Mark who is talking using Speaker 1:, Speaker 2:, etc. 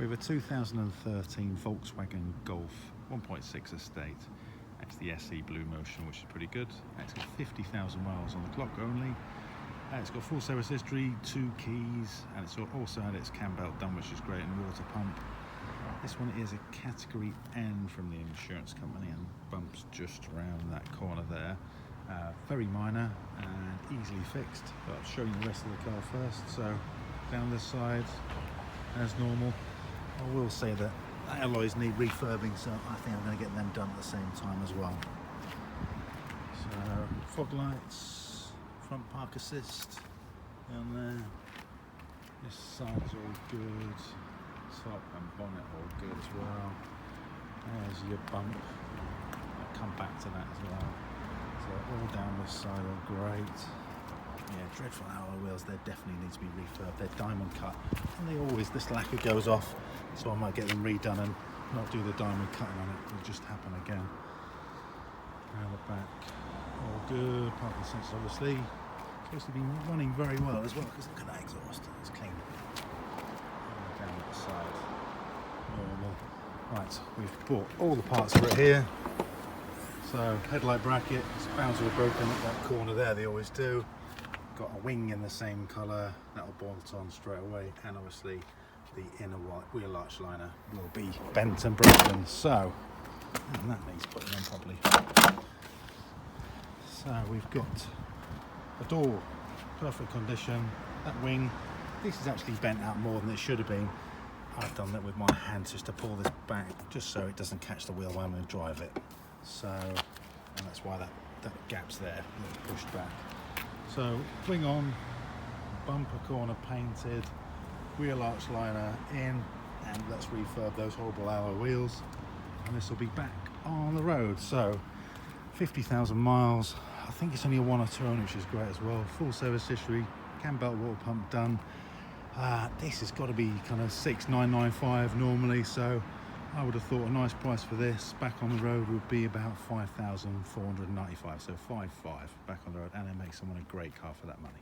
Speaker 1: We have a 2013 Volkswagen Golf 1.6 Estate. It's the SE Blue Motion, which is pretty good. It's got 50,000 miles on the clock only. It's got full service history, 2 keys, and it's also had its cam belt done, which is great, and water pump. This one is a category N from the insurance company and bumps just around that corner there. Very minor and easily fixed, but I'll show you the rest of the car first. So down this side, as normal. I will say that alloys need refurbing, so I think I'm going to get them done at the same time as well. So fog lights, front park assist down there. This side's all good. Top and bonnet all good as well. There's your bump. I'll come back to that as well. So all down this side are great. Yeah, dreadful alloy wheels. They definitely need to be refurbed. They're diamond cut, and they always, this lacquer goes off, so I might get them redone and not do the diamond cutting on it. It'll just happen again. Around the back, all good. Parking sensors obviously. Supposed to be running very well as well, because look at that exhaust. It's clean. And down that side, normal. Right, we've bought all the parts for it here. So headlight bracket, spouts are broken at that corner there. They always do. Got a wing in the same colour, that'll bolt on straight away, and obviously the inner wheel arch liner will be bent and broken, so and that needs putting on properly. So we've got a door, perfect condition. That wing, this is actually bent out more than it should have been. I've done that with my hands just to pull this back, just so it doesn't catch the wheel when I'm going to drive it. So, and that's why that gap's there, pushed back. So wing on, bumper corner painted, wheel arch liner in, and let's refurb those horrible alloy wheels, and this will be back on the road. So 50,000 miles. I think it's only a 1 or 2 owner, which is great as well. Full service history, cam belt, water pump done. This has got to be kind of 6,995 normally, so I would have thought a nice price for this back on the road would be about 5,495, so 5,500 back on the road, and it makes someone a great car for that money.